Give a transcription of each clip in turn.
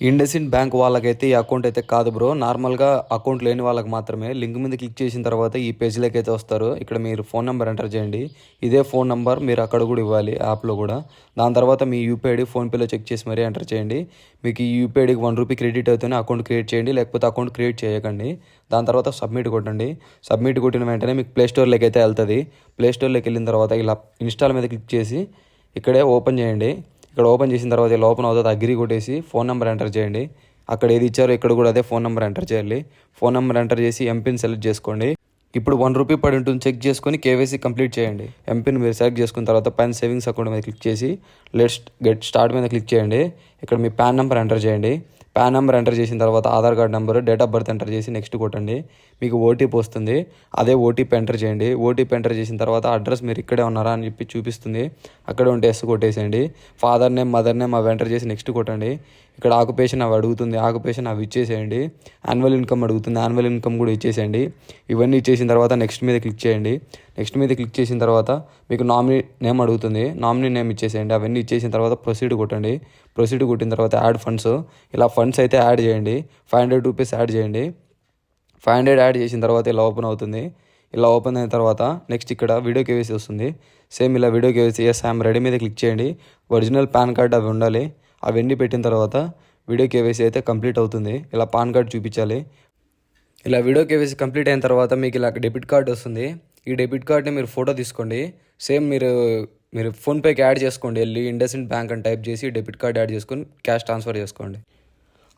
IndusInd bank వాళ్ళకైతే ఈ account అయితే కాదు బ్రో. నార్మల్గా అకౌంట్ లేని వాళ్ళకి మాత్రమే. లింక్ మీద క్లిక్ చేసిన తర్వాత ఈ పేజ్లోకి అయితే వస్తారు. ఇక్కడ మీరు ఫోన్ నెంబర్ ఎంటర్ చేయండి. ఇదే ఫోన్ నెంబర్ మీరు అక్కడ కూడా ఇవ్వాలి, యాప్లో కూడా. దాని తర్వాత మీ యూపీఐ ఐడి ఫోన్పేలో చెక్ చేసి మరీ ఎంటర్ చేయండి. మీకు ఈ యూపీఐ ఐడికి ₹1 క్రెడిట్ అవుతూనే అకౌంట్ క్రియేట్ చేయండి, లేకపోతే అకౌంట్ క్రియేట్ చేయకండి. దాని తర్వాత సబ్మిట్ కొట్టండి. సబ్మిట్ కొట్టిన వెంటనే మీకు ప్లే స్టోర్లోకి అయితే వెళ్తుంది. ప్లే స్టోర్లోకి వెళ్ళిన తర్వాత ఇలా ఇన్స్టాల్ మీద క్లిక్ చేసి ఇక్కడే ఓపెన్ చేయండి. ఇక్కడ ఓపెన్ చేసిన తర్వాత ఇలా ఓపెన్ అవుతుంది. అగ్రి కొట్టేసి ఫోన్ నెంబర్ ఎంటర్ చేయండి. అక్కడ ఏది ఇచ్చారో ఇక్కడ కూడా అదే ఫోన్ నెంబర్ ఎంటర్ చేయాలి. ఫోన్ నెంబర్ ఎంటర్ చేసి ఎంపిన్ సెలెక్ట్ చేసుకోండి. ఇప్పుడు ₹1 పడి ఉంటుంది, చెక్ చేసుకొని కేవైసీ కంప్లీట్ చేయండి. ఎంపిన్ మీరు సెలెక్ట్ చేసుకున్న తర్వాత పైన సేవింగ్స్ అకౌంట్ మీద క్లిక్ చేసి లెట్స్ గెట్ స్టార్ట్ మీద క్లిక్ చేయండి. ఇక్కడ మీ పాన్ నెంబర్ ఎంటర్ చేయండి. పాన్ నెంబర్ ఎంటర్ చేసిన తర్వాత Aadhaar card number, date of birth enter చేసి నెక్స్ట్ కొట్టండి. మీకు ఓటీపీ వస్తుంది, అదే ఓటీపీ ఎంటర్ చేయండి. ఓటీపీ ఎంటర్ చేసిన తర్వాత అడ్రస్ మీరు ఇక్కడే ఉన్నారా అని చెప్పి చూపిస్తుంది. అక్కడే ఉంటే ఎస్ కొట్టేసేయండి. ఫాదర్ నేమ్, మదర్ నేమ్ అవి ఎంటర్ చేసి నెక్స్ట్ కొట్టండి. ఇక్కడ ఆక్యుపేషన్ అవి అడుగుతుంది, ఆక్యుపేషన్ అవి ఇచ్చేసేయండి. యాన్యువల్ ఇన్కమ్ అడుగుతుంది, యాన్యువల్ ఇన్కమ్ కూడా ఇచ్చేసేయండి. ఇవన్నీ ఇచ్చేసిన తర్వాత నెక్స్ట్ మీద క్లిక్ చేయండి. నెక్స్ట్ మీద క్లిక్ చేసిన తర్వాత మీకు నామినీ నేమ్ అడుగుతుంది, నామినీ నేమ్ ఇచ్చేసేయండి. అవన్నీ ఇచ్చేసిన తర్వాత ప్రొసీడ్ కొట్టండి. ప్రొసీడ్ కొట్టిన తర్వాత యాడ్ ఫండ్స్, ఇలా ఫండ్స్ అయితే యాడ్ చేయండి. ₹500 యాడ్ చేయండి. 500 యాడ్ చేసిన తర్వాత ఇలా ఓపెన్ అవుతుంది. ఇలా ఓపెన్ అయిన తర్వాత నెక్స్ట్ ఇక్కడ వీడియో కేవైసీ వస్తుంది. సేమ్ ఇలా video KYC yes I'm ready మీద క్లిక్ చేయండి. ఒరిజినల్ పాన్ కార్డ్ అవి ఉండాలి. అవన్నీ పెట్టిన తర్వాత వీడియో కేవైసీ అయితే కంప్లీట్ అవుతుంది. ఇలా పాన్ కార్డ్ చూపించాలి. ఇలా వీడియో కేవైసీ కంప్లీట్ అయిన తర్వాత మీకు ఇలా డెబిట్ కార్డ్ వస్తుంది. ఈ డెబిట్ కార్డ్ని మీరు ఫోటో తీసుకోండి. సేమ్ మీరు ఫోన్పేకి యాడ్ చేసుకోండి. వెళ్ళి ఇండస్ఇండ్ బ్యాంక్ అని టైప్ చేసి డెబిట్ కార్డ్ యాడ్ చేసుకొని క్యాష్ ట్రాన్స్ఫర్ చేసుకోండి.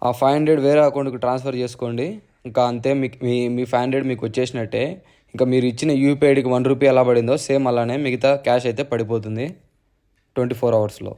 ఆ 500 వేరే అకౌంట్కి ట్రాన్స్ఫర్ చేసుకోండి. ఇంకా అంతే, మీ 500 మీకు వచ్చేసినట్టే. ఇంకా మీరు ఇచ్చిన యూపీఐ ఐడికి ₹1 ఎలా పడిందో సేమ్ అలానే మిగతా క్యాష్ అయితే పడిపోతుంది 24 అవర్స్లో.